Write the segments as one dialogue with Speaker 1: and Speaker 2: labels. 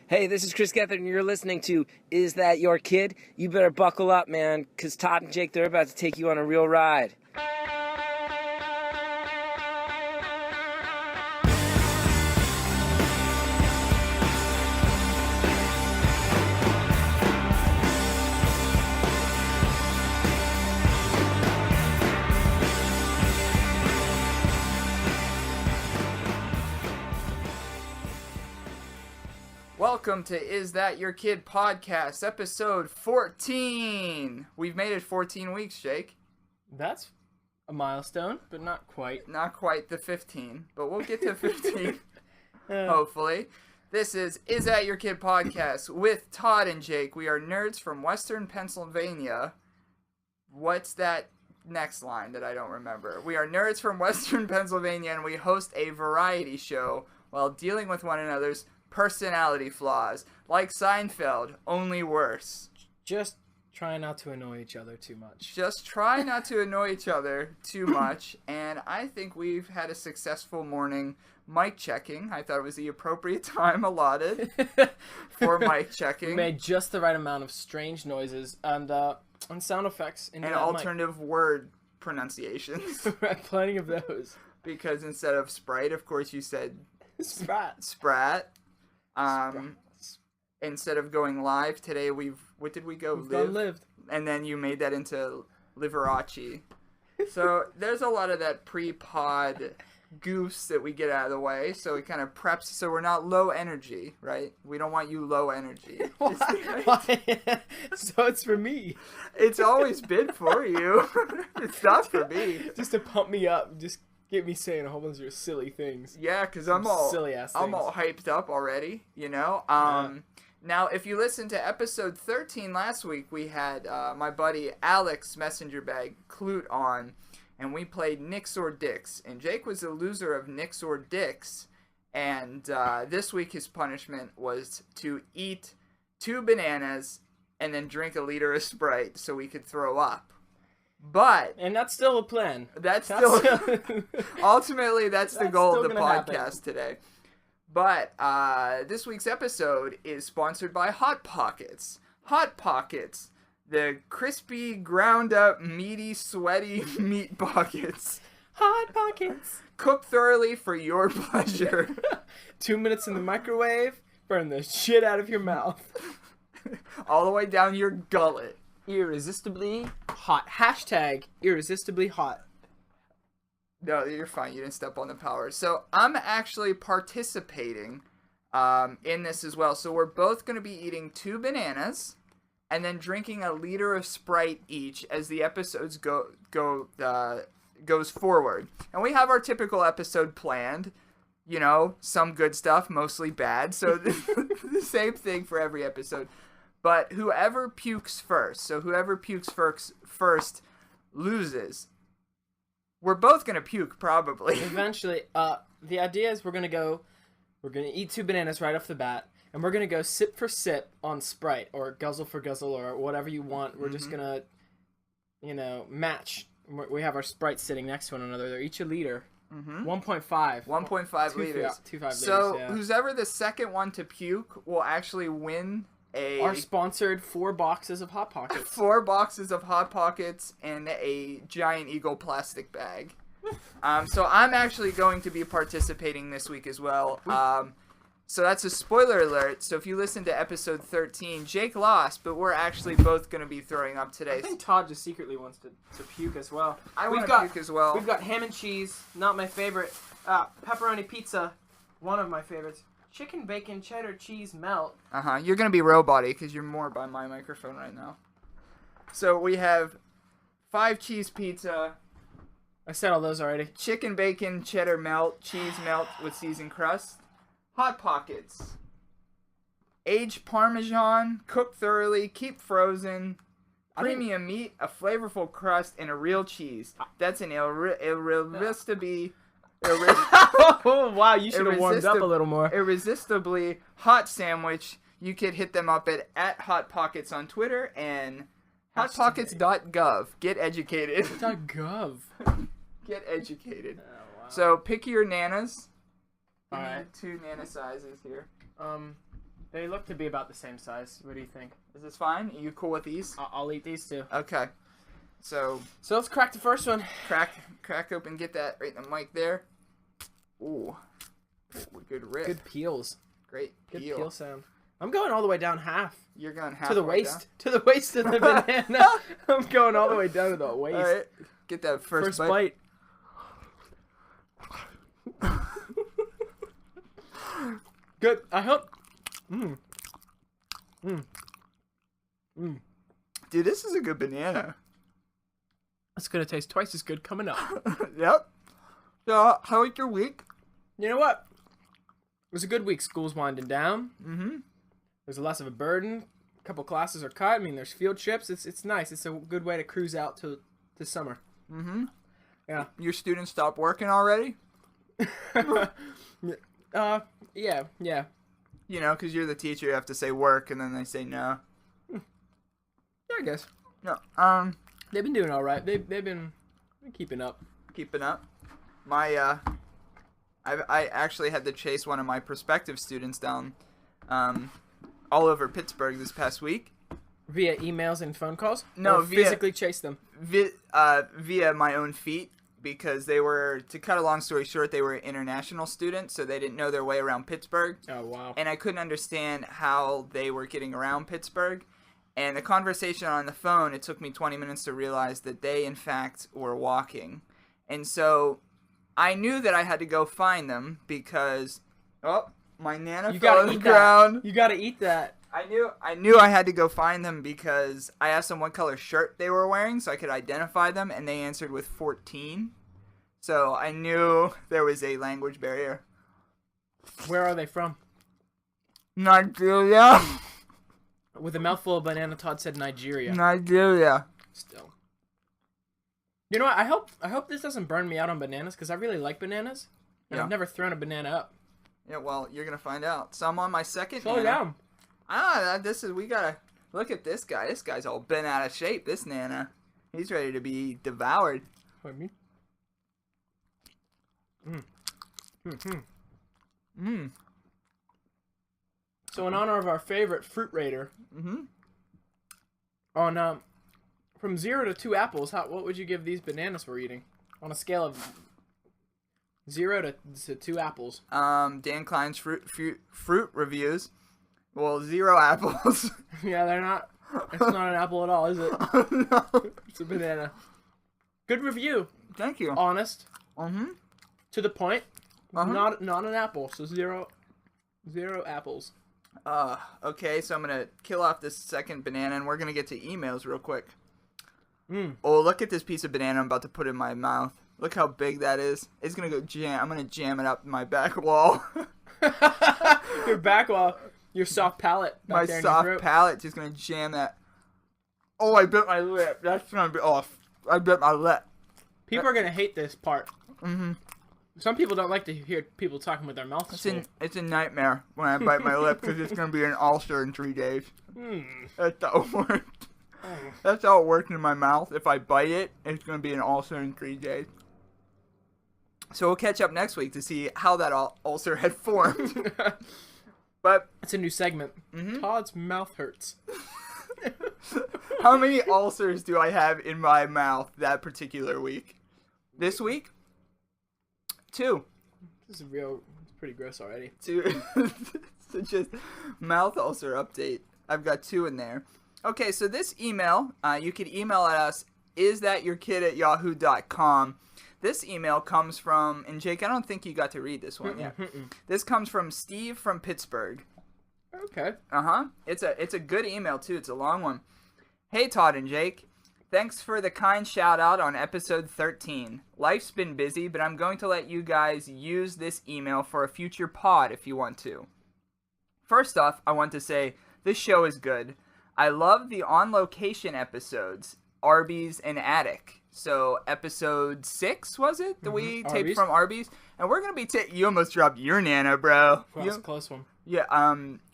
Speaker 1: Hey, this is Chris Gethard, and you're listening to Is That Your Kid? You better buckle up, man, because Todd and Jake, they're about to take you on a real ride.
Speaker 2: Welcome to Is That Your Kid podcast, episode 14. We've made it 14 weeks, Jake.
Speaker 3: That's a milestone, but not quite.
Speaker 2: Not quite the 15, but we'll get to 15, hopefully. This is That Your Kid podcast with Todd and Jake. We are nerds from Western Pennsylvania. What's that next line that I don't remember? We are nerds from Western Pennsylvania, and we host a variety show while dealing with one another's personality flaws, like Seinfeld, only worse.
Speaker 3: Just try not to annoy each other too much.
Speaker 2: Just try not to annoy each other too much, and I think we've had a successful morning mic checking. I thought it was the appropriate time allotted for mic checking.
Speaker 3: We made just the right amount of strange noises and sound effects.
Speaker 2: And alternative word pronunciations.
Speaker 3: Plenty of those.
Speaker 2: Because instead of Sprite, of course, you said
Speaker 3: Sprat.
Speaker 2: Instead of going live today, we've
Speaker 3: gone lived,
Speaker 2: and then you made that into Liberace. So there's a lot of that pre-pod goofs that we get out of the way, so it kind of preps, so we're not low energy, right? We don't want you low energy.
Speaker 3: Why? So it's for me.
Speaker 2: It's always been for you. It's not for me.
Speaker 3: Just to pump me up, just get me saying a whole bunch of silly things.
Speaker 2: Yeah, because I'm all hyped up already, you know? Now, if you listen to episode 13 last week, we had my buddy Alex Messenger Bag Clute on, and we played Nicks or Dicks. And Jake was the loser of Nicks or Dicks, and this week his punishment was to eat 2 bananas and then drink a liter of Sprite so we could throw up.
Speaker 3: And that's still a plan.
Speaker 2: Ultimately, that's the goal of the podcast today. But this week's episode is sponsored by Hot Pockets. Hot Pockets, the crispy, ground up, meaty, sweaty meat pockets.
Speaker 3: Hot Pockets.
Speaker 2: Cooked thoroughly for your pleasure.
Speaker 3: 2 minutes in the microwave, burn the shit out of your mouth.
Speaker 2: All the way down your gullet.
Speaker 3: Irresistibly hot. Hashtag irresistibly hot.
Speaker 2: No, you're fine. You didn't step on the power. So I'm actually participating in this as well. So we're both going to be eating 2 bananas and then drinking a liter of Sprite each as the episodes goes forward. And we have our typical episode planned. You know, some good stuff, mostly bad. So the same thing for every episode. But whoever pukes first, first loses. We're both going to puke, probably.
Speaker 3: Eventually. The idea is we're going to eat 2 bananas right off the bat, and we're going to go sip for sip on Sprite, or guzzle for guzzle, or whatever you want. We're just going to, match. We have our Sprites sitting next to one another. They're each a liter. 1.5.
Speaker 2: 1.5 liters.
Speaker 3: 2.5 liters,
Speaker 2: so
Speaker 3: yeah.
Speaker 2: Who's ever the second one to puke will actually win
Speaker 3: our sponsored 4 boxes of Hot Pockets.
Speaker 2: 4 boxes of Hot Pockets and a giant Eagle plastic bag. So I'm actually going to be participating this week as well. So that's a spoiler alert. So if you listen to episode 13, Jake lost, but we're actually both going to be throwing up today.
Speaker 3: I think Todd just secretly wants to puke as well.
Speaker 2: I want to puke as well.
Speaker 3: We've got ham and cheese, not my favorite. Pepperoni pizza, one of my favorites. Chicken, bacon, cheddar, cheese, melt.
Speaker 2: You're going to be robot-y because you're more by my microphone right now. So we have 5 cheese pizza.
Speaker 3: I said all those already.
Speaker 2: Chicken, bacon, cheddar, melt, cheese melt with seasoned crust. Hot Pockets. Aged Parmesan, cooked thoroughly, keep frozen. Premium meat, a flavorful crust, and a real cheese. That's an irresistibly...
Speaker 3: Oh, wow, you should have warmed up a little more.
Speaker 2: Irresistibly hot sandwich. You could hit them up at Hot Pockets on Twitter and hotpockets.gov. Get educated.
Speaker 3: .gov.
Speaker 2: Get educated.
Speaker 3: Oh, wow.
Speaker 2: So pick your nanas.
Speaker 3: All right.
Speaker 2: 2 nana sizes here.
Speaker 3: They look to be about the same size. What do you think?
Speaker 2: Is this fine? Are you cool with these?
Speaker 3: I'll eat these too.
Speaker 2: Okay. So
Speaker 3: let's crack the first one.
Speaker 2: Crack open, get that right in the mic there. Ooh, good rip.
Speaker 3: Good peels.
Speaker 2: Great
Speaker 3: Good peel sound. I'm going all the way down half.
Speaker 2: You're going half
Speaker 3: to the waist. Down? To the waist of the banana. I'm going all the way down to the waist.
Speaker 2: All right. Get that first bite.
Speaker 3: Good. I hope.
Speaker 2: Dude, this is a good banana.
Speaker 3: It's gonna taste twice as good coming up.
Speaker 2: Yep. So, how was your week?
Speaker 3: You know what? It was a good week. School's winding down.
Speaker 2: Mm-hmm.
Speaker 3: There's less of a burden. A couple classes are cut. I mean, there's field trips. It's nice. It's a good way to cruise out to summer.
Speaker 2: Mm-hmm.
Speaker 3: Yeah.
Speaker 2: Your students stopped working already?
Speaker 3: Yeah.
Speaker 2: You know, because you're the teacher, you have to say work, and then they say no.
Speaker 3: Yeah, I guess.
Speaker 2: No.
Speaker 3: They've been doing all right. They've been keeping up.
Speaker 2: Keeping up. I actually had to chase one of my prospective students down, all over Pittsburgh this past week.
Speaker 3: Via emails and phone calls?
Speaker 2: No,
Speaker 3: or physically chase them.
Speaker 2: Via my own feet, because they were, to cut a long story short, they were international students, so they didn't know their way around Pittsburgh.
Speaker 3: Oh, wow.
Speaker 2: And I couldn't understand how they were getting around Pittsburgh. And the conversation on the phone, it took me 20 minutes to realize that they, in fact, were walking. And so I knew that I had to go find them because, my Nana fell on the ground.
Speaker 3: You gotta eat that.
Speaker 2: I knew I had to go find them because I asked them what color shirt they were wearing so I could identify them, and they answered with 14. So I knew there was a language barrier.
Speaker 3: Where are they from?
Speaker 2: Nigeria.
Speaker 3: With a mouthful of banana, Todd said Nigeria.
Speaker 2: Nigeria.
Speaker 3: Still. You know what? I hope this doesn't burn me out on bananas, because I really like bananas. And I've never thrown a banana up.
Speaker 2: Yeah, well, you're going to find out. So I'm on my second
Speaker 3: Slow down.
Speaker 2: We gotta look at this guy. This guy's all bent out of shape. This Nana, he's ready to be devoured.
Speaker 3: What, me? So in honor of our favorite fruit raider, on from 0 to 2 apples, what would you give these bananas we're eating on a scale of 0 to 2 apples?
Speaker 2: Dan Klein's fruit reviews. Well, 0 apples.
Speaker 3: Yeah, they're not. It's not an apple at all, is it?
Speaker 2: No.
Speaker 3: It's a banana. Good review.
Speaker 2: Thank you.
Speaker 3: Honest. To the point. Not an apple. So 0 apples.
Speaker 2: Okay, so I'm gonna kill off this second banana, and we're gonna get to emails real quick. Oh, look at this piece of banana I'm about to put in my mouth. Look how big that is. It's gonna go jam. I'm gonna jam it up in my back wall.
Speaker 3: Your back wall. Your soft palate.
Speaker 2: My soft palate just gonna jam that. Oh, I bit my lip. That's gonna be off. I bit my lip.
Speaker 3: People are gonna hate this part. Some people don't like to hear people talking with their mouths full.
Speaker 2: It's a nightmare when I bite my lip because it's gonna be an ulcer in 3 days. That's how it worked. That's how it worked in my mouth. If I bite it, it's gonna be an ulcer in 3 days. So we'll catch up next week to see how that ulcer had formed. But
Speaker 3: it's a new segment. Todd's mouth hurts.
Speaker 2: How many ulcers do I have in my mouth that particular week? This week? 2.
Speaker 3: This is pretty gross already.
Speaker 2: 2. So just mouth ulcer update. I've got 2 in there. Okay, so this email, you can email at us, isthatyourkid@yahoo.com. This email comes from, and Jake, I don't think you got to read this one yet. This comes from Steve from Pittsburgh.
Speaker 3: Okay.
Speaker 2: It's a good email too. It's a long one. Hey Todd and Jake, thanks for the kind shout out on episode 13. Life's been busy, but I'm going to let you guys use this email for a future pod if you want to. First off, I want to say this show is good. I love the on location episodes, Arby's and Attic. So episode 6 was it that we taped from Arby's, and we're gonna be you almost dropped your Nana, bro.
Speaker 3: Well, that's a close one.
Speaker 2: Yeah.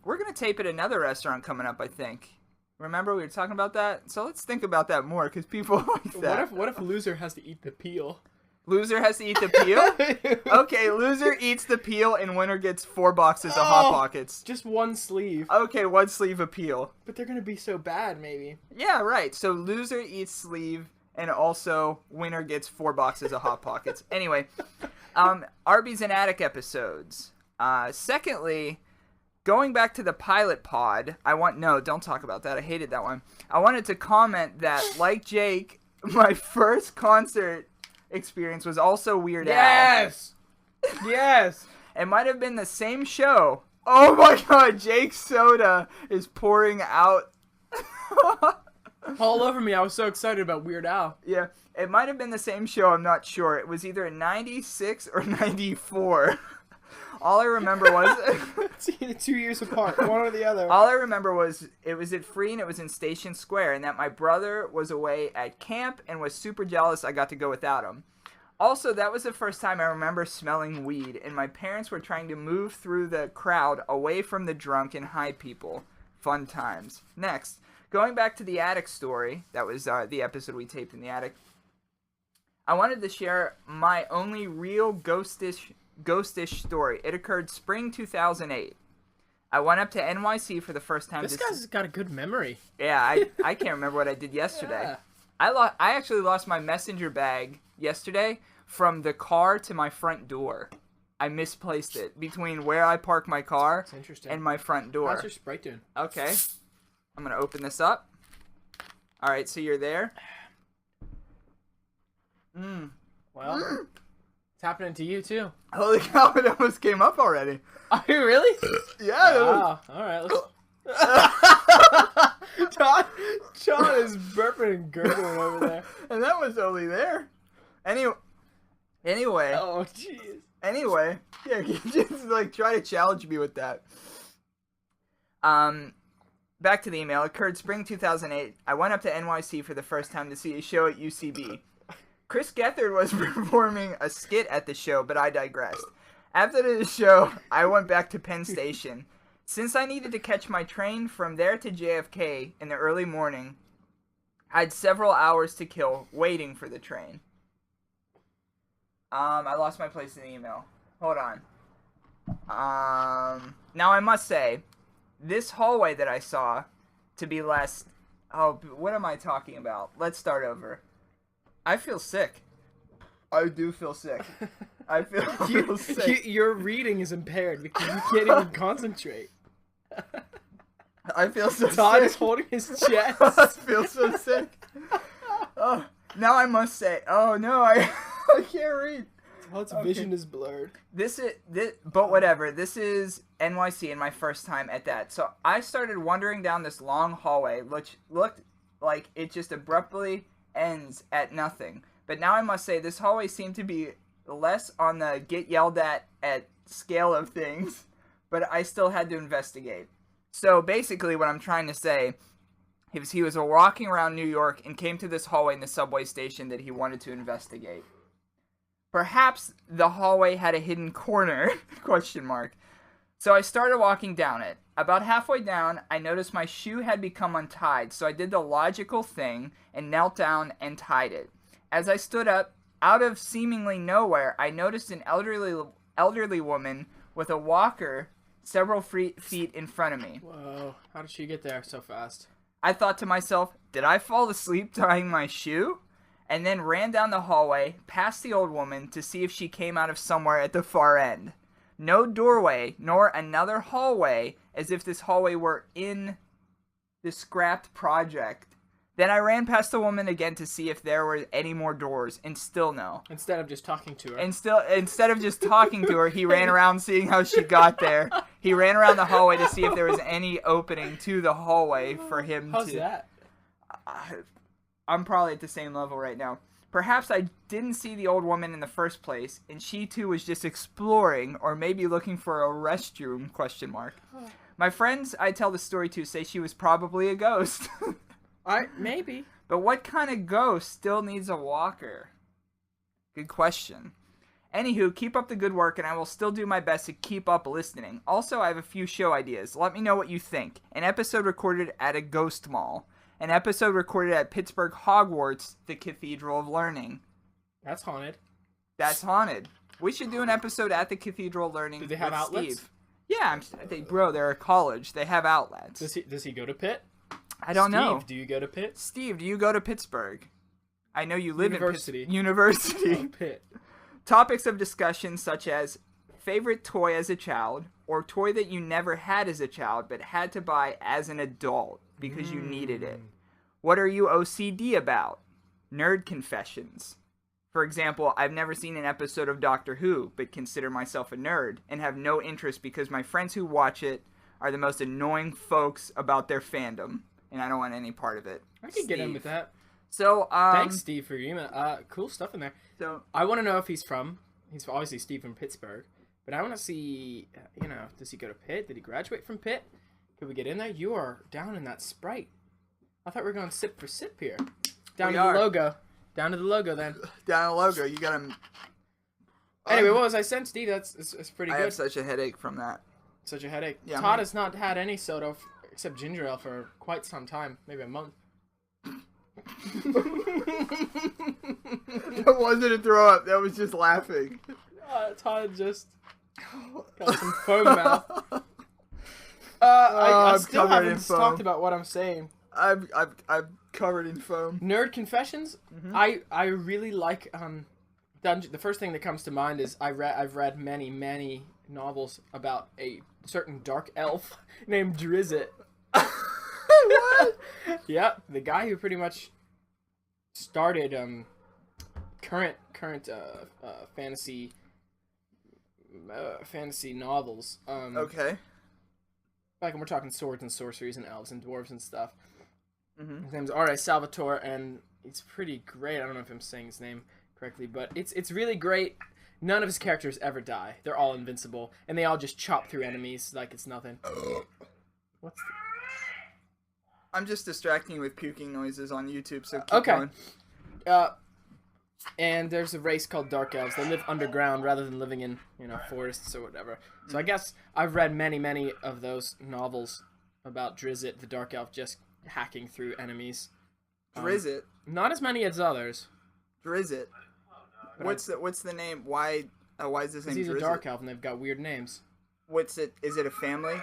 Speaker 2: We're gonna tape at another restaurant coming up, I think. Remember we were talking about that? So let's think about that more because people like that.
Speaker 3: What if loser has to eat the peel?
Speaker 2: Loser has to eat the peel? Okay, loser eats the peel and winner gets 4 boxes of Hot Pockets.
Speaker 3: Just one sleeve.
Speaker 2: Okay, 1 sleeve of peel.
Speaker 3: But they're going to be so bad, maybe.
Speaker 2: Yeah, right. So loser eats sleeve and also winner gets 4 boxes of Hot Pockets. Anyway, Arby's and Attic episodes. Secondly, going back to the pilot pod, don't talk about that. I hated that one. I wanted to comment that, like Jake, my first concert experience was also Weird Al.
Speaker 3: Yes!
Speaker 2: It might have been the same show. Oh my god, Jake's soda is pouring out.
Speaker 3: All over me. I was so excited about Weird Al.
Speaker 2: Yeah, it might have been the same show. I'm not sure. It was either 96 or 94. All I remember was...
Speaker 3: It's either 2 years apart, one or the other.
Speaker 2: All I remember was it was at Free and it was in Station Square, and that my brother was away at camp and was super jealous I got to go without him. Also, that was the first time I remember smelling weed, and my parents were trying to move through the crowd away from the drunk and high people. Fun times. Next, going back to the attic story, that was the episode we taped in the attic, I wanted to share my only real ghostish story. It occurred spring 2008. I went up to NYC for the first time.
Speaker 3: This guy's got a good memory.
Speaker 2: Yeah, I can't remember what I did yesterday.
Speaker 3: Yeah.
Speaker 2: I actually lost my messenger bag yesterday from the car to my front door. I misplaced it between where I park my car and my front door.
Speaker 3: How's your Sprite doing?
Speaker 2: Okay. I'm going to open this up. All right, so you're there.
Speaker 3: Well, it's happening to you too.
Speaker 2: Holy cow, it almost came up already.
Speaker 3: Are you really?
Speaker 2: Yeah.
Speaker 3: Wow. All right. Let's... Todd is burping and gurgling over there.
Speaker 2: And that was only there. Anyway.
Speaker 3: Oh, jeez.
Speaker 2: Anyway. Yeah, you just try to challenge me with that. Back to the email. It occurred spring 2008. I went up to NYC for the first time to see a show at UCB. Chris Gethard was performing a skit at the show, but I digressed. After the show, I went back to Penn Station. Since I needed to catch my train from there to JFK in the early morning, I had several hours to kill waiting for the train. I lost my place in the email. Hold on. Now I must say, this hallway that I saw to be less... Oh, what am I talking about? Let's start over. I feel sick. I do feel sick. I feel sick.
Speaker 3: Your reading is impaired because you can't even concentrate.
Speaker 2: I feel so
Speaker 3: Todd
Speaker 2: sick.
Speaker 3: is holding his chest.
Speaker 2: I feel so sick. Oh, now I must say, oh no, I can't read.
Speaker 3: Todd's vision is blurred.
Speaker 2: But whatever. This is NYC and my first time at that. So I started wandering down this long hallway, which looked like it just abruptly ends at nothing. But now I must say, this hallway seemed to be less on the get yelled at scale of things, but I still had to investigate. So basically what I'm trying to say is he was walking around New York and came to this hallway in the subway station that he wanted to investigate. Perhaps the hallway had a hidden corner, ? So I started walking down it. About halfway down, I noticed my shoe had become untied, so I did the logical thing and knelt down and tied it. As I stood up, out of seemingly nowhere, I noticed an elderly woman with a walker several feet in front of me.
Speaker 3: Whoa, how did she get there so fast?
Speaker 2: I thought to myself, did I fall asleep tying my shoe? And then ran down the hallway, past the old woman, to see if she came out of somewhere at the far end. No doorway, nor another hallway, as if this hallway were in the scrapped project. Then I ran past the woman again to see if there were any more doors, and still no.
Speaker 3: Instead of just talking to her.
Speaker 2: And instead of just talking to her, he ran around seeing how she got there. He ran around the hallway to see if there was any opening to the hallway for him
Speaker 3: How's that?
Speaker 2: I'm probably at the same level right now. Perhaps I didn't see the old woman in the first place, and she too was just exploring, or maybe looking for a restroom, ? My friends I tell the story to say she was probably a ghost.
Speaker 3: Maybe.
Speaker 2: But what kind of ghost still needs a walker? Good question. Anywho, keep up the good work, and I will still do my best to keep up listening. Also, I have a few show ideas. Let me know what you think. An episode recorded at a ghost mall. An episode recorded at Pittsburgh Hogwarts, the Cathedral of Learning.
Speaker 3: That's haunted.
Speaker 2: That's haunted. We should do an episode at the cathedral learning.
Speaker 3: Do they have
Speaker 2: with
Speaker 3: outlets?
Speaker 2: Steve. Yeah, bro, they're a college. They have outlets.
Speaker 3: Does he go to Pitt?
Speaker 2: I don't know.
Speaker 3: Steve, do you go to Pitt?
Speaker 2: Steve, do you go to Pittsburgh? I know you live
Speaker 3: University.
Speaker 2: in University.
Speaker 3: Oh, Pitt.
Speaker 2: Topics of discussion such as favorite toy as a child, or toy that you never had as a child but had to buy as an adult because you needed it. What are you OCD about? Nerd confessions. For example, I've never seen an episode of Doctor Who, but consider myself a nerd, and have no interest because my friends who watch it are the most annoying folks about their fandom, and I don't want any part of it.
Speaker 3: I could get in with that.
Speaker 2: So,
Speaker 3: thanks, Steve, for your email. Cool stuff in there.
Speaker 2: So,
Speaker 3: I want to know if he's obviously Steve from Pittsburgh, but I want to see, does he go to Pitt? Did he graduate from Pitt? Could we get in there? You are down in that Sprite. I thought we were going sip for sip here. Down to the logo. Down to the logo, then.
Speaker 2: Down the logo. You got him.
Speaker 3: Anyway, what was I saying, Steve? It's pretty good.
Speaker 2: I have such a headache from that.
Speaker 3: Such a headache.
Speaker 2: Yeah,
Speaker 3: Todd has not had any soda except ginger ale for quite some time. Maybe a month.
Speaker 2: That wasn't a throw up. That was just laughing.
Speaker 3: Todd just got some foam mouth. I still haven't talked about what I'm saying.
Speaker 2: I'm covered in foam.
Speaker 3: Nerd confessions. Mm-hmm. I really like Dungeon. The first thing that comes to mind is I've read many novels about a certain dark elf named Drizzt.
Speaker 2: What?
Speaker 3: Yeah, the guy who pretty much started current fantasy novels.
Speaker 2: Okay.
Speaker 3: Like when we're talking swords and sorceries and elves and dwarves and stuff.
Speaker 2: Mm-hmm.
Speaker 3: His name's R.A. Salvatore, and it's pretty great. I don't know if I'm saying his name correctly, but it's really great. None of his characters ever die. They're all invincible, and they all just chop through enemies like it's nothing. What's
Speaker 2: I'm just distracting you with puking noises on YouTube, so keep going.
Speaker 3: And there's a race called Dark Elves. They live underground rather than living in, forests or whatever. So I guess I've read many of those novels about Drizzt, the Dark Elf, just hacking through enemies.
Speaker 2: Drizzt?
Speaker 3: Not as many as others.
Speaker 2: Drizzt. What's the name? Why is this name Drizzt?
Speaker 3: He's a Dark Elf, and they've got weird names.
Speaker 2: What's it? Is it a family?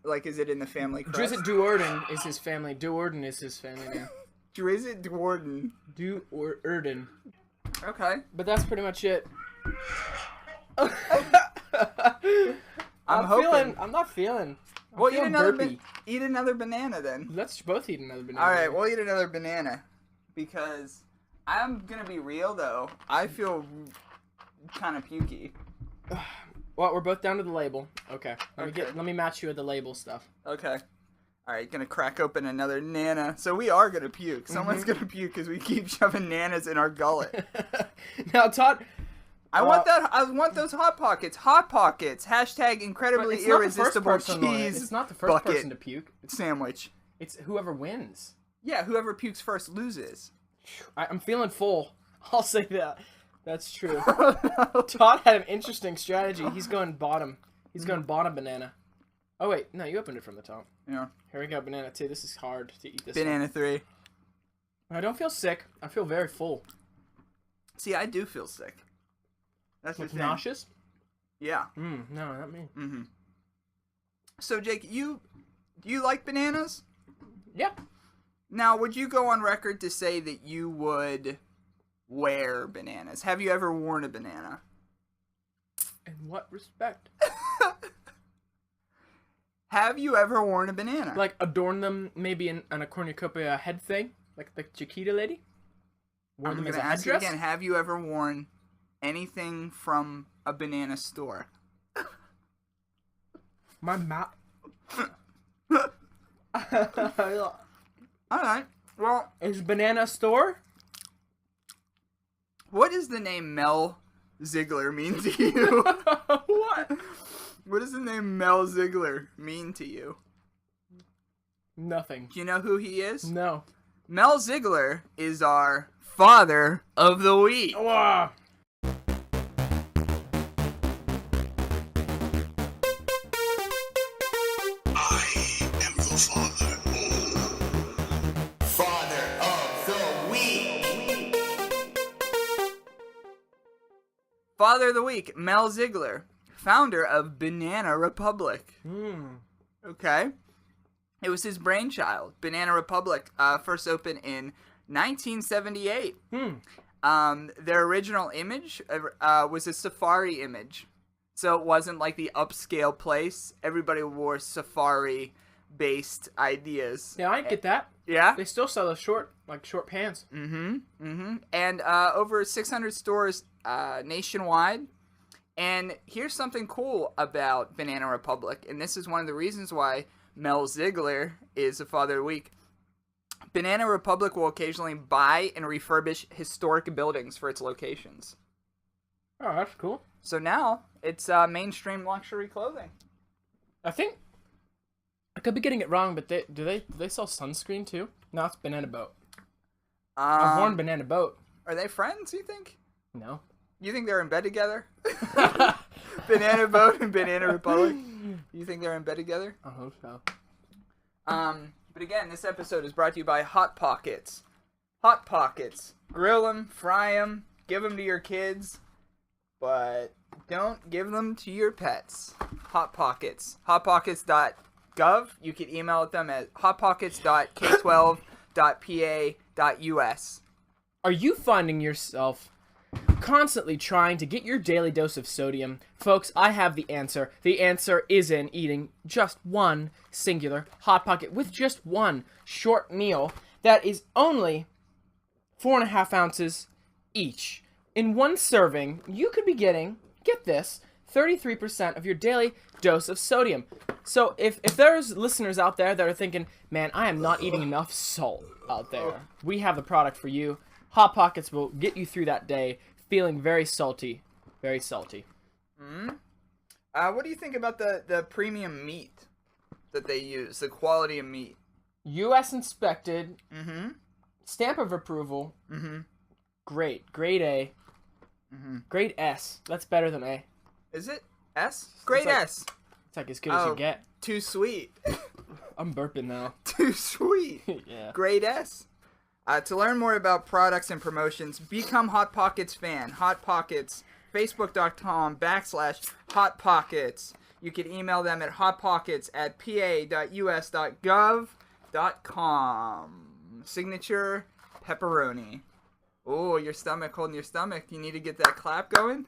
Speaker 2: Like, is it in the family crest?
Speaker 3: Drizzt Duerden is his family. Duerden is his family name.
Speaker 2: Drizzt Duerden.
Speaker 3: Duerden.
Speaker 2: Okay.
Speaker 3: But that's pretty much it.
Speaker 2: I'm not feeling. Well, eat another banana then.
Speaker 3: Let's both eat another banana.
Speaker 2: All right, we'll eat another banana because I'm gonna be real though. I feel kind of pukey.
Speaker 3: Well, we're both down to the label. Okay. Let me match you with the label stuff.
Speaker 2: Okay. All right, gonna crack open another Nana. So we are gonna puke. Someone's gonna puke because we keep shoving Nanas in our gullet.
Speaker 3: Now, Todd,
Speaker 2: I want those hot pockets. Hot pockets. Hashtag incredibly irresistible cheese.
Speaker 3: It's not the first person to puke.
Speaker 2: Sandwich.
Speaker 3: It's whoever wins.
Speaker 2: Yeah, whoever pukes first loses.
Speaker 3: I'm feeling full. I'll say that. That's true. Todd had an interesting strategy. He's going bottom. He's going bottom banana. Oh, wait. No, you opened it from the top.
Speaker 2: Yeah.
Speaker 3: Here we go, banana 2. This is hard to eat this
Speaker 2: Banana 3.
Speaker 3: I don't feel sick. I feel very full.
Speaker 2: See, I do feel sick. That's the thing.
Speaker 3: Nauseous?
Speaker 2: Yeah.
Speaker 3: No, not me.
Speaker 2: Mm-hmm. So, Jake, do you like bananas?
Speaker 3: Yeah.
Speaker 2: Now, would you go on record to say that you would wear bananas? Have you ever worn a banana?
Speaker 3: In what respect?
Speaker 2: Have you ever worn a banana?
Speaker 3: Like, adorn them maybe in a cornucopia head thing? Like the Chiquita lady?
Speaker 2: I'm going to ask you again. Have you ever worn anything from a banana store?
Speaker 3: My mouth.
Speaker 2: Alright. Well,
Speaker 3: is banana store?
Speaker 2: What does the name Mel Ziegler mean to you?
Speaker 3: What?
Speaker 2: What does the name Mel Ziegler mean to you?
Speaker 3: Nothing.
Speaker 2: Do you know who he is?
Speaker 3: No.
Speaker 2: Mel Ziegler is our father of the week.
Speaker 3: Wow.
Speaker 2: Father of the Week, Mel Ziegler, founder of Banana Republic. Okay. It was his brainchild. Banana Republic first opened in 1978. Their original image was a safari image. So it wasn't like the upscale place. Everybody wore safari-based ideas.
Speaker 3: Yeah, I get that.
Speaker 2: Yeah?
Speaker 3: They still sell those short pants.
Speaker 2: And over 600 stores nationwide. And here's something cool about Banana Republic, and this is one of the reasons why Mel Ziegler is a Father of the Week. Banana Republic will occasionally buy and refurbish historic buildings for its locations.
Speaker 3: Oh, that's cool.
Speaker 2: So now it's mainstream luxury clothing.
Speaker 3: I think I could be getting it wrong, but do they sell sunscreen too? No, it's Banana Boat. I've worn Banana Boat.
Speaker 2: Are they friends, you think?
Speaker 3: No.
Speaker 2: You think they're in bed together? Banana Boat and Banana Republic? You think they're in bed together?
Speaker 3: I hope so.
Speaker 2: But again, this episode is brought to you by Hot Pockets. Hot Pockets. Grill them, fry them, give them to your kids, but don't give them to your pets. Hot Pockets. Hotpockets.gov. You can email them at hotpockets.k12.pa.us.
Speaker 3: Are you finding yourself constantly trying to get your daily dose of sodium? Folks, I have the answer. The answer is in eating just one singular Hot Pocket with just one short meal that is only 4.5 ounces each. In one serving, you could be getting, get this, 33% of your daily dose of sodium. So if there's listeners out there that are thinking, man, I am not eating enough salt out there, we have the product for you. Hot Pockets will get you through that day feeling very salty. Very salty.
Speaker 2: What do you think about the premium meat that they use, the quality of meat?
Speaker 3: U.S. inspected. Stamp of approval. Great. Grade A. Grade S. That's better than A.
Speaker 2: Is it? S? Grade S.
Speaker 3: It's like as good as you get.
Speaker 2: Too sweet.
Speaker 3: I'm burping now.
Speaker 2: Too sweet.
Speaker 3: Yeah.
Speaker 2: Grade S. To learn more about products and promotions, become Hot Pockets fan. Hot Pockets, facebook.com/Hot Pockets. You can email them at hotpockets@pa.us.gov.com. Signature pepperoni. Oh, your stomach, holding your stomach. You need to get that clap going.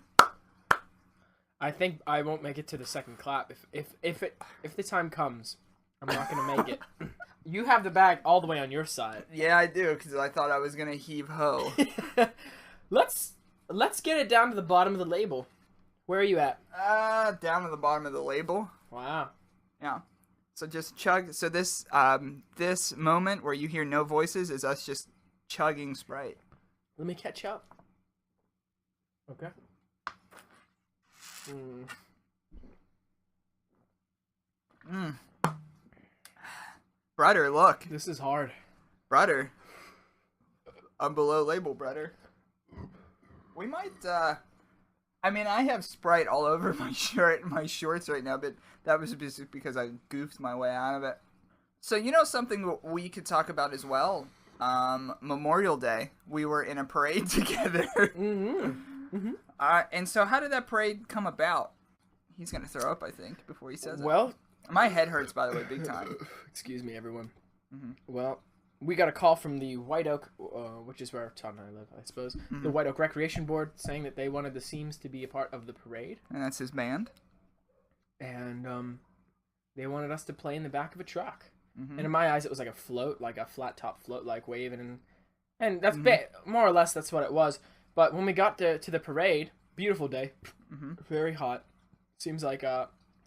Speaker 3: I think I won't make it to the second clap. If the time comes, I'm not gonna make it. You have the bag all the way on your side.
Speaker 2: Yeah, I do, because I thought I was gonna heave ho.
Speaker 3: Let's get it down to the bottom of the label. Where are you at?
Speaker 2: Down to the bottom of the label.
Speaker 3: Wow.
Speaker 2: Yeah. So just chug. So this moment where you hear no voices is us just chugging Sprite.
Speaker 3: Let me catch up. Okay.
Speaker 2: Brother, look.
Speaker 3: This is hard.
Speaker 2: Brother. I'm below label, brother. We might, I mean, I have Sprite all over my shirt and my shorts right now, but that was just because I goofed my way out of it. So, you know something we could talk about as well? Memorial Day. We were in a parade together. And so how did that parade come about? He's going to throw up, I think, before he says it.
Speaker 3: Well,
Speaker 2: my head hurts, by the way, big time.
Speaker 3: Excuse me, everyone. Well, we got a call from the White Oak, which is where Todd and I live, I suppose. The White Oak Recreation Board saying that they wanted the Seams to be a part of the parade.
Speaker 2: And that's his band?
Speaker 3: And they wanted us to play in the back of a truck. And in my eyes, it was like a float, like a flat top float, like waving. And that's more or less that's what it was. But when we got to the parade, beautiful day, very hot. Seems like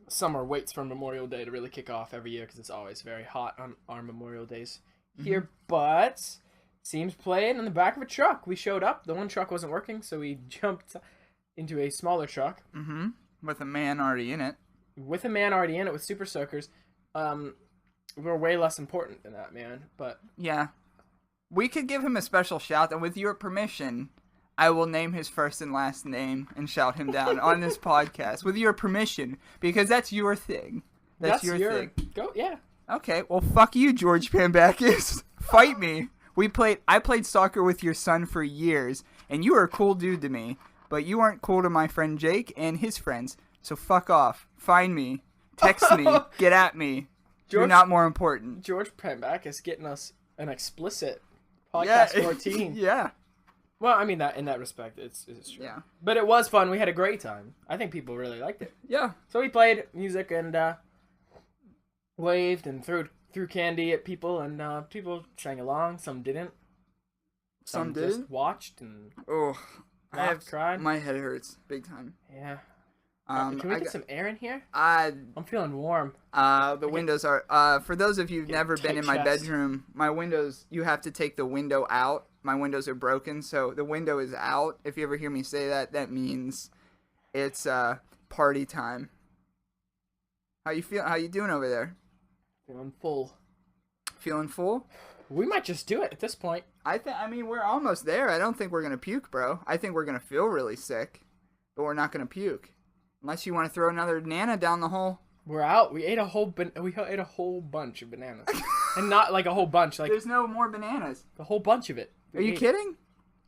Speaker 3: summer waits for Memorial Day to really kick off every year because it's always very hot on our Memorial Days here. But Seams playing in the back of a truck. We showed up. The one truck wasn't working, so we jumped into a smaller truck.
Speaker 2: With a man already in it.
Speaker 3: With a man already in it with Super Soakers. We're way less important than that man, but...
Speaker 2: Yeah. We could give him a special shout, and with your permission, I will name his first and last name and shout him down on this podcast. With your permission, because that's your thing. That's your thing.
Speaker 3: Go, yeah.
Speaker 2: Okay, well, fuck you, George Pambakis. Fight me. I played soccer with your son for years, and you were a cool dude to me. but you weren't cool to my friend Jake and his friends. So fuck off. Find me. Text me. Get at me. You're not more important.
Speaker 3: George Pemback is getting us an explicit podcast 14.
Speaker 2: Yeah.
Speaker 3: Well, I mean, that in that respect, it's true.
Speaker 2: Yeah.
Speaker 3: But it was fun. We had a great time. I think people really liked it.
Speaker 2: Yeah.
Speaker 3: So we played music and waved and threw candy at people, and people sang along. Some didn't. Some just watched and cried.
Speaker 2: My head hurts big time.
Speaker 3: Yeah. Can we get some air in here? I'm feeling warm.
Speaker 2: The windows are. For those of you who've never been in my bedroom, my windows. You have to take the window out. My windows are broken, so the window is out. If you ever hear me say that, that means it's party time. How you feel? How you doing over there?
Speaker 3: Feeling full.
Speaker 2: Feeling full?
Speaker 3: We might just do it at this point.
Speaker 2: I mean, we're almost there. I don't think we're gonna puke, bro. I think we're gonna feel really sick, but we're not gonna puke. Unless you want to throw another banana down the hole.
Speaker 3: We're out. We ate a whole bunch of bananas, and not like a whole bunch. Like
Speaker 2: there's no more bananas.
Speaker 3: The whole bunch of it.
Speaker 2: Are you kidding?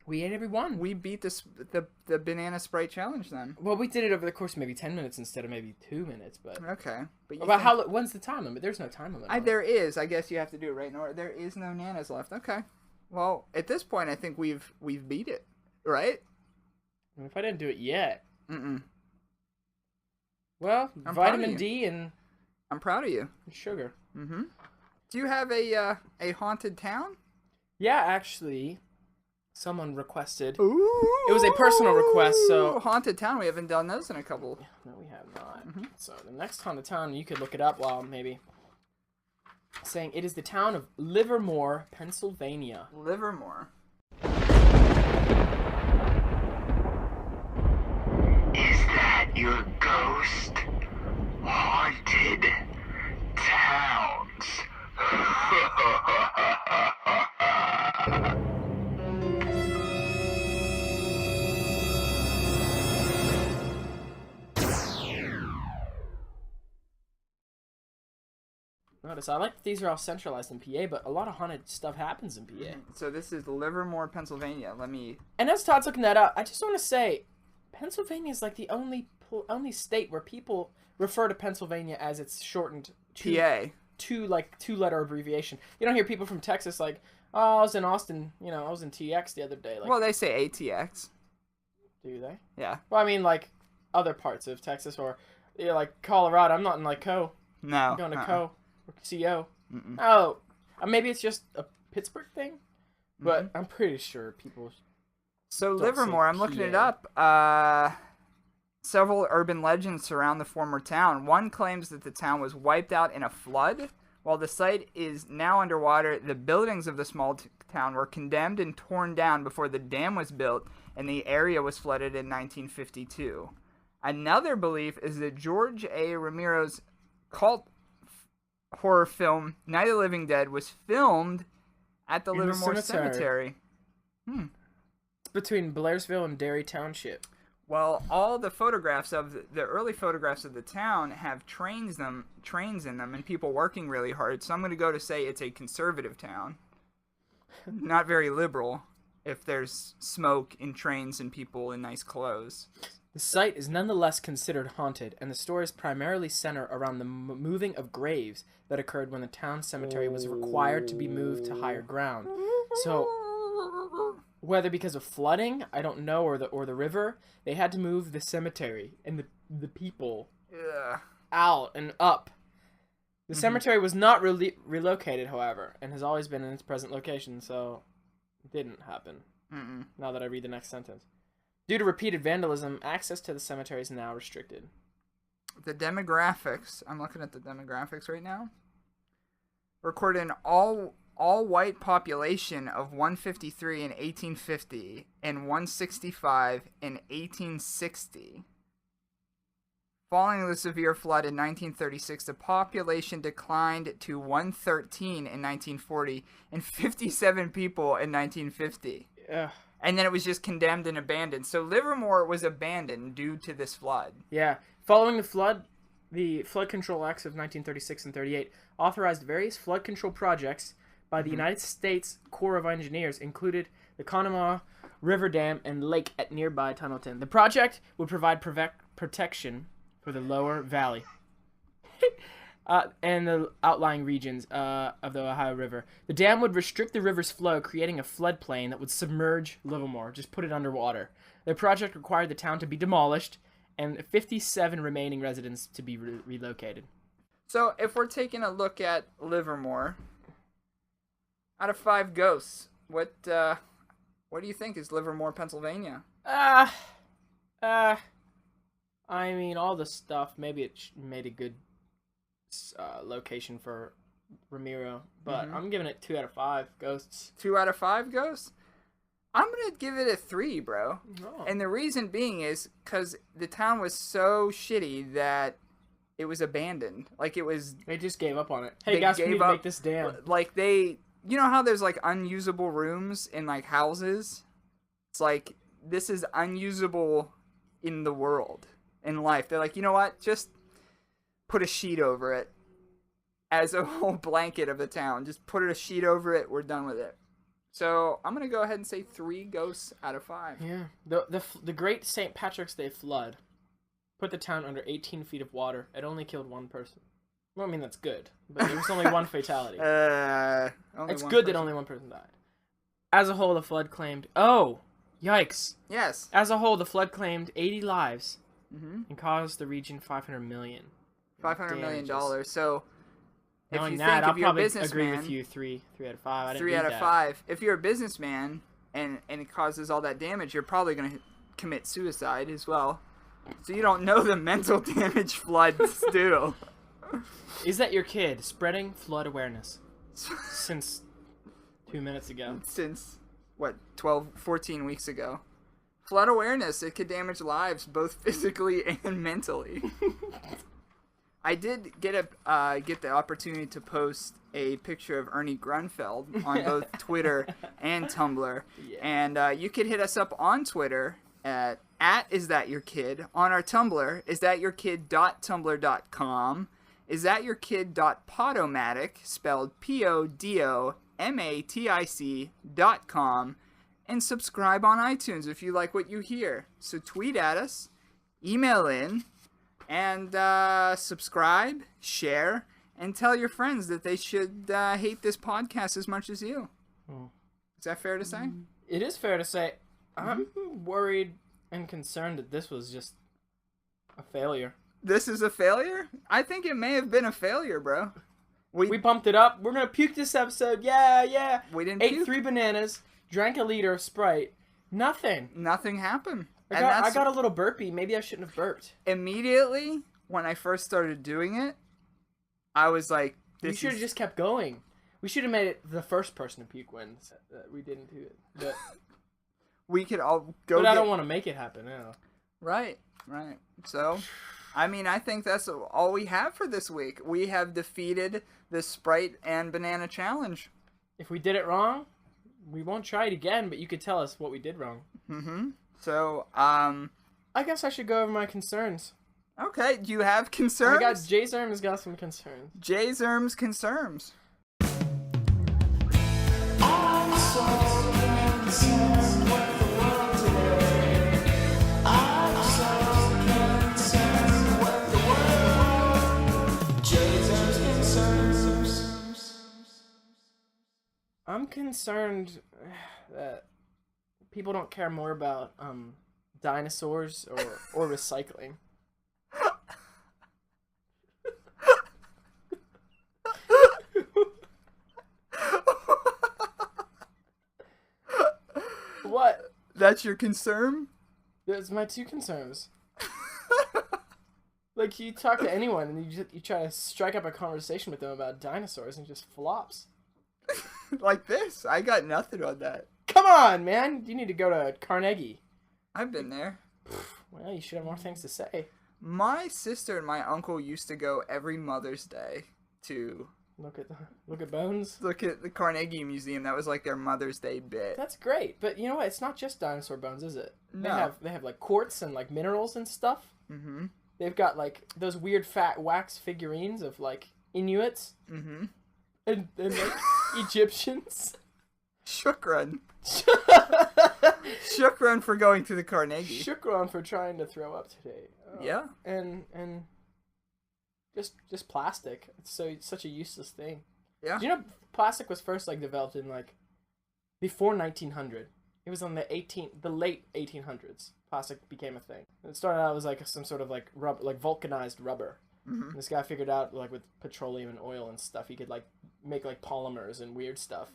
Speaker 3: We ate every one.
Speaker 2: We beat the banana Sprite challenge then.
Speaker 3: Well, we did it over the course of maybe 10 minutes instead of maybe 2 minutes, but
Speaker 2: okay.
Speaker 3: But when's the time limit? There's no time limit.
Speaker 2: There is. I guess you have to do it right now. There is no nanas left. Okay. Well, at this point, I think we've beat it, right?
Speaker 3: And if I didn't do it yet.
Speaker 2: Mm-mm.
Speaker 3: Well,
Speaker 2: I'm
Speaker 3: vitamin D and
Speaker 2: I'm proud of you.
Speaker 3: Sugar.
Speaker 2: Mm-hmm. Do you have a haunted town?
Speaker 3: Yeah, actually, someone requested.
Speaker 2: Ooh.
Speaker 3: It was a personal request, so
Speaker 2: haunted town. We haven't done those in a couple.
Speaker 3: No, we have not. Mm-hmm. So the next haunted town, you could look it up while maybe saying it is the town of Livermore, Pennsylvania.
Speaker 2: Livermore.
Speaker 4: Is that your ghost? Haunted towns.
Speaker 3: Notice, I like that these are all centralized in PA, but a lot of haunted stuff happens in PA.
Speaker 2: So this is Livermore, Pennsylvania.
Speaker 3: And as Todd's looking that up, I just want to say, Pennsylvania is like the only state where people refer to Pennsylvania as its shortened
Speaker 2: PA.
Speaker 3: Two-letter abbreviation. You don't hear people from Texas like, oh, I was in Austin, I was in TX the other day. Like,
Speaker 2: well, they say ATX.
Speaker 3: Do they?
Speaker 2: Yeah.
Speaker 3: Well, I mean, like, other parts of Texas or, like, Colorado. I'm not in, like, Co.
Speaker 2: No.
Speaker 3: I'm going to Co. Or CO.
Speaker 2: Mm-mm.
Speaker 3: Oh, maybe it's just a Pittsburgh thing, but I'm pretty sure people...
Speaker 2: So Livermore, I'm looking it up. Several urban legends surround the former town. One claims that the town was wiped out in a flood. While the site is now underwater, the buildings of the small town were condemned and torn down before the dam was built, and the area was flooded in 1952. Another belief is that George A. Romero's cult horror film Night of the Living Dead was filmed at the Livermore Cemetery.
Speaker 3: It's between Blairsville and Derry Township.
Speaker 2: Well, all the photographs of the early photographs of the town have trains in them, and people working really hard. So I'm going to go to say it's a conservative town, not very liberal. If there's smoke and trains and people in nice clothes.
Speaker 3: The site is nonetheless considered haunted, and the stories primarily center around the moving of graves that occurred when the town cemetery was required to be moved to higher ground. So, whether because of flooding, I don't know, or the river, they had to move the cemetery and the people out and up. The cemetery was not relocated, however, and has always been in its present location, so it didn't happen. Now that I read the next sentence. Due to repeated vandalism, access to the cemetery is now restricted.
Speaker 2: The demographics. I'm looking at the demographics right now. Recorded an all-white population of 153 in 1850 and 165 in 1860. Following the severe flood in 1936, the population declined to 113 in 1940 and 57 people in 1950.
Speaker 3: Ugh.
Speaker 2: And then it was just condemned and abandoned. So Livermore was abandoned due to this flood.
Speaker 3: Yeah. Following the flood Control Acts of 1936 and 38 authorized various flood control projects by the United States Corps of Engineers, included the Conemaugh river dam, and lake at nearby Tunnelton. The project would provide protection for the lower valley and the outlying regions of the Ohio River. The dam would restrict the river's flow, creating a floodplain that would submerge Livermore, just put it underwater. The project required the town to be demolished and 57 remaining residents to be relocated.
Speaker 2: So if we're taking a look at Livermore, out of 5 ghosts, what do you think is Livermore, Pennsylvania?
Speaker 3: I mean, all the stuff, maybe it made a good location for Ramiro, but I'm giving it 2 out of 5 ghosts.
Speaker 2: 2 out of 5 ghosts? I'm going to give it a 3, bro.
Speaker 3: Oh.
Speaker 2: And the reason being is because the town was so shitty that it was abandoned. Like, it was...
Speaker 3: They just gave up on it. Hey, guys, we need to make this dam.
Speaker 2: Like, they... You know how there's, like, unusable rooms in, like, houses? It's like, this is unusable in the world, in life. They're like, you know what? Just put a sheet over it as a whole blanket of the town. Just put a sheet over it. We're done with it. So I'm gonna go ahead and say 3 ghosts out of 5.
Speaker 3: Yeah, the Great St. Patrick's Day flood put the town under 18 feet of water. It only killed 1 person. Well, I mean that's good, but there was only 1 fatality. It's good that only 1 person died. As a whole, the flood claimed. Oh, yikes!
Speaker 2: Yes.
Speaker 3: As a whole, the flood claimed 80 lives and caused the region $500 million.
Speaker 2: $500 million. So.
Speaker 3: Knowing
Speaker 2: if you
Speaker 3: that,
Speaker 2: think
Speaker 3: I'll
Speaker 2: if you're a
Speaker 3: probably
Speaker 2: businessman,
Speaker 3: agree with you. 3 out of 5. I didn't
Speaker 2: 3
Speaker 3: read
Speaker 2: out of
Speaker 3: that.
Speaker 2: 5. If you're a businessman and it causes all that damage, you're probably going to commit suicide as well. So you don't know the mental damage floods do.
Speaker 3: Is that your kid spreading flood awareness since 2 minutes ago?
Speaker 2: Since, 14 weeks ago. Flood awareness, it could damage lives both physically and mentally. I did get the opportunity to post a picture of Ernie Grunfeld on both Twitter and Tumblr, and you could hit us up on Twitter at isthatyourkid, on our Tumblr isthatyourkid.tumblr.com, isthatyourkid.podomatic, spelled PODOMATIC.com, and subscribe on iTunes if you like what you hear. So tweet at us, email in. And subscribe, share, and tell your friends that they should hate this podcast as much as you. Is that fair to say?
Speaker 3: It is fair to say. I'm worried and concerned that this was just a failure.
Speaker 2: This is a failure? I think it may have been a failure, bro.
Speaker 3: We bumped it up. We're going to puke this episode. Yeah.
Speaker 2: We didn't
Speaker 3: Ate
Speaker 2: puke.
Speaker 3: 3 bananas, drank a liter of Sprite. Nothing
Speaker 2: happened.
Speaker 3: I got a little burpy. Maybe I shouldn't have burped.
Speaker 2: Immediately, when I first started doing it, I was like,
Speaker 3: you should have just kept going. We should have made it the first person to puke when we didn't do it. But
Speaker 2: we could all go.
Speaker 3: But I don't want to make it happen now.
Speaker 2: Right. So, I mean, I think that's all we have for this week. We have defeated the Sprite and Banana Challenge.
Speaker 3: If we did it wrong, we won't try it again, but you could tell us what we did wrong.
Speaker 2: So,
Speaker 3: I guess I should go over my concerns.
Speaker 2: Okay, do you have concerns?
Speaker 3: Jszirm has got some concerns.
Speaker 2: Jszirm's concerns.
Speaker 3: I'm concerned that people don't care more about dinosaurs or recycling.
Speaker 2: What? That's your concern?
Speaker 3: That's my 2 concerns. Like, you talk to anyone and you try to strike up a conversation with them about dinosaurs and it just flops.
Speaker 2: Like this? I got nothing on that.
Speaker 3: Come on, man! You need to go to Carnegie.
Speaker 2: I've been there.
Speaker 3: Well, you should have more things to say.
Speaker 2: My sister and my uncle used to go every Mother's Day to
Speaker 3: look at bones.
Speaker 2: Look at the Carnegie Museum. That was like their Mother's Day bit.
Speaker 3: That's great, but you know what? It's not just dinosaur bones, is it?
Speaker 2: No.
Speaker 3: They have like quartz and like minerals and stuff.
Speaker 2: Mm-hmm.
Speaker 3: They've got like those weird fat wax figurines of like Inuits.
Speaker 2: Mm-hmm.
Speaker 3: And like Egyptians.
Speaker 2: Shukran. Shukran for going to the Carnegie.
Speaker 3: Shukran for trying to throw up today.
Speaker 2: Yeah.
Speaker 3: And just plastic. It's such a useless thing.
Speaker 2: Yeah.
Speaker 3: Do you know plastic was first like developed in like before 1900? It was on the late 1800s. Plastic became a thing. It started out as like some sort of like rubber, like vulcanized rubber.
Speaker 2: Mm-hmm.
Speaker 3: This guy figured out like with petroleum and oil and stuff, he could like make like polymers and weird stuff.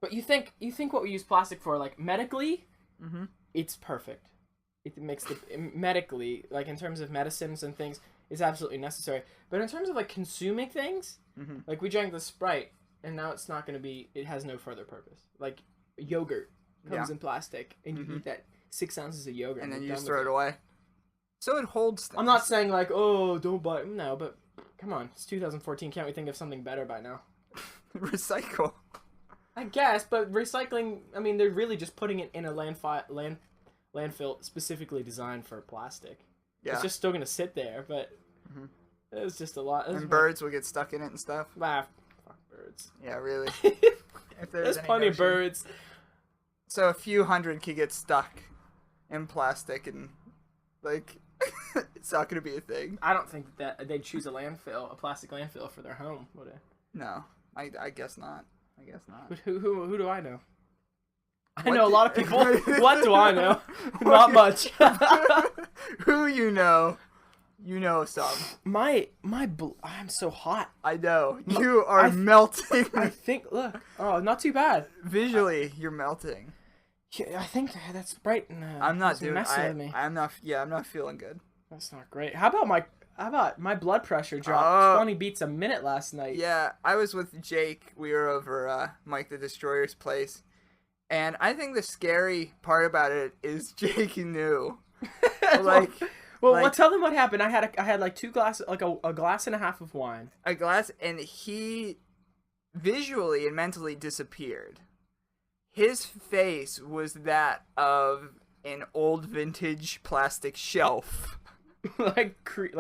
Speaker 3: But you think what we use plastic for, like medically,
Speaker 2: mm-hmm.
Speaker 3: it's perfect. It makes the medically, like in terms of medicines and things, is absolutely necessary. But in terms of like consuming things,
Speaker 2: mm-hmm.
Speaker 3: like we drank the Sprite, and now it's not going to be. It has no further purpose. Like yogurt comes in plastic, and you eat that 6 ounces of yogurt,
Speaker 2: and then you
Speaker 3: you're
Speaker 2: just
Speaker 3: done
Speaker 2: throw
Speaker 3: with
Speaker 2: it away. So it holds things.
Speaker 3: I'm not saying like, oh, don't buy. No, but come on, it's 2014. Can't we think of something better by now?
Speaker 2: Recycle.
Speaker 3: I guess, but recycling. I mean, they're really just putting it in a landfill specifically designed for plastic.
Speaker 2: Yeah.
Speaker 3: It's just still gonna sit there, but it's just a lot.
Speaker 2: And birds will get stuck in it and stuff.
Speaker 3: Fuck birds.
Speaker 2: Yeah, really. If
Speaker 3: There's plenty of birds.
Speaker 2: So a few hundred could get stuck in plastic, and like it's not gonna be a thing.
Speaker 3: I don't think that they'd choose a plastic landfill for their home, would they?
Speaker 2: No, I guess not. I guess not.
Speaker 3: But who do I know? I know a lot of people. What do I know? Not much.
Speaker 2: Who you know? You know some.
Speaker 3: I'm so hot.
Speaker 2: I know. You are melting.
Speaker 3: I think. Look. Oh, not too bad.
Speaker 2: Visually, you're melting.
Speaker 3: Yeah, I think that's Sprite.
Speaker 2: I'm not doing.
Speaker 3: Me.
Speaker 2: I'm not. Yeah, I'm not feeling good.
Speaker 3: That's not great. How about my blood pressure dropped 20 beats a minute last night?
Speaker 2: Yeah, I was with Jake. We were over Mike the Destroyer's place, and I think the scary part about it is Jake knew.
Speaker 3: Well, tell them what happened. I had like 2 glasses, like a glass and a half of wine.
Speaker 2: A glass, and he visually and mentally disappeared. His face was that of an old vintage plastic shelf.
Speaker 3: like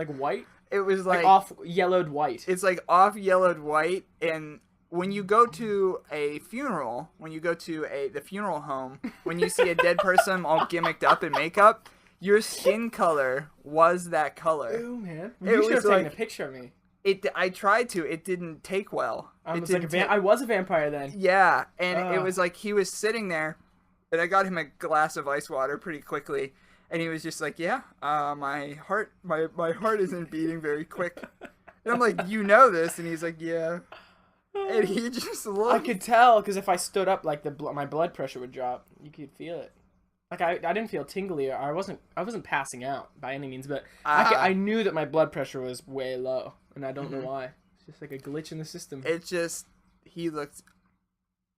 Speaker 3: white?
Speaker 2: It was like
Speaker 3: off yellowed white.
Speaker 2: It's like off yellowed white, and when you go to a funeral, the funeral home, when you see a dead person all gimmicked up in makeup, your skin color was that color.
Speaker 3: Oh man, you should have taken a picture of me.
Speaker 2: I tried to. It didn't take well.
Speaker 3: I was a vampire then.
Speaker 2: Yeah, and it was like he was sitting there, and I got him a glass of ice water pretty quickly, and he was just like, "Yeah, my heart isn't beating very quick." And I'm like, "You know this?" And he's like, "Yeah." And he just looked.
Speaker 3: I could tell because if I stood up, like my blood pressure would drop. You could feel it. Like I didn't feel tingly. I wasn't passing out by any means, but I knew that my blood pressure was way low, and I don't know why. It's just like a glitch in the system.
Speaker 2: He looked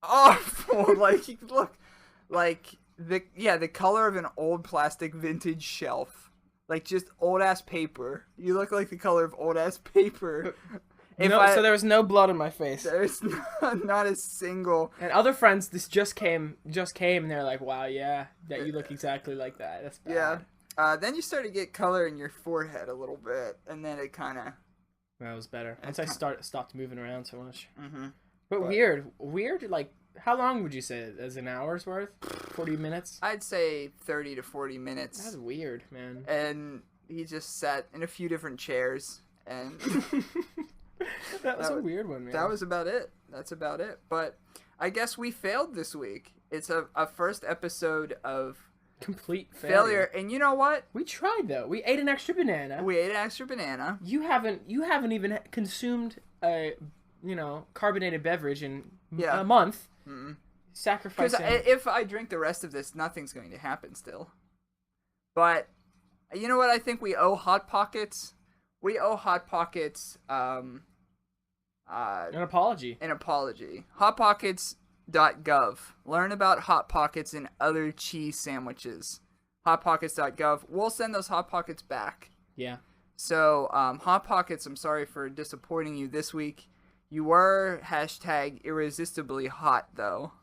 Speaker 2: awful. Like he looked like the color of an old plastic vintage shelf, like just old ass paper. You look like the color of old ass paper.
Speaker 3: So there was no blood on my face.
Speaker 2: There's not a single.
Speaker 3: And other friends, this just came, and they're like, "Wow, yeah, that you look exactly like that." That's bad.
Speaker 2: Yeah. Then you start to get color in your forehead a little bit, and then it kind of.
Speaker 3: That was better once I stopped moving around so much.
Speaker 2: Mm-hmm.
Speaker 3: But weird. Like, how long would you say? As an hour's worth? 40 minutes?
Speaker 2: I'd say 30 to 40 minutes.
Speaker 3: That's weird, man.
Speaker 2: And he just sat in a few different chairs, and.
Speaker 3: That was a weird one, man.
Speaker 2: That was about it. That's about it. But I guess we failed this week. It's a first episode of
Speaker 3: complete
Speaker 2: failure. And you know what?
Speaker 3: We tried though. We ate an extra banana. You haven't even consumed a carbonated beverage in a month.
Speaker 2: Mm-hmm.
Speaker 3: Sacrificing.
Speaker 2: Because if I drink the rest of this, nothing's going to happen still. But you know what? I think we owe Hot Pockets. We owe Hot Pockets
Speaker 3: an apology.
Speaker 2: Hotpockets.gov. Learn about Hot Pockets and other cheese sandwiches. Hotpockets.gov. We'll send those Hot Pockets back.
Speaker 3: Yeah.
Speaker 2: So, Hot Pockets, I'm sorry for disappointing you this week. You were #irresistibly hot, though.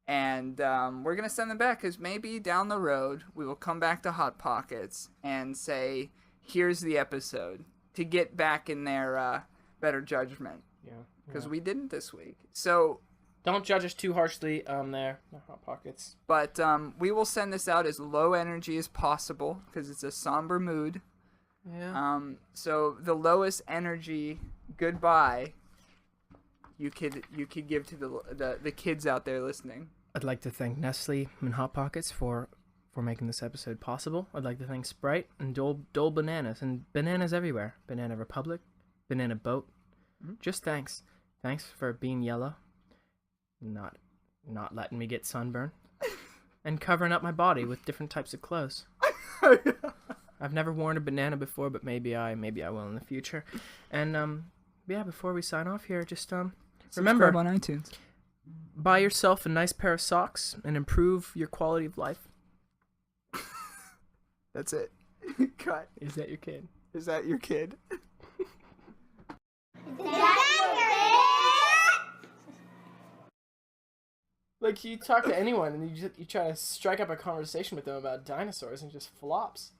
Speaker 2: And we're going to send them back because maybe down the road we will come back to Hot Pockets and say, here's the episode, to get back in their better judgment.
Speaker 3: Yeah.
Speaker 2: Because we didn't this week. So
Speaker 3: Don't judge us too harshly there, my Hot Pockets.
Speaker 2: But we will send this out as low energy as possible because it's a somber mood.
Speaker 3: Yeah.
Speaker 2: So the lowest energy goodbye you could give to the kids out there listening.
Speaker 3: I'd like to thank Nestle and Hot Pockets for making this episode possible. I'd like to thank Sprite and Dole Bananas and bananas everywhere. Banana Republic, Banana Boat. Just thanks. Thanks for being yellow. Not letting me get sunburn. And covering up my body with different types of clothes. I've never worn a banana before, but maybe I will in the future. And before we sign off here, just remember,
Speaker 2: subscribe on iTunes.
Speaker 3: Buy yourself a nice pair of socks and improve your quality of life.
Speaker 2: That's it. Cut.
Speaker 3: Is that your kid?
Speaker 2: Is that your kid?
Speaker 3: Like, you talk to anyone and you try to strike up a conversation with them about dinosaurs and it just flops.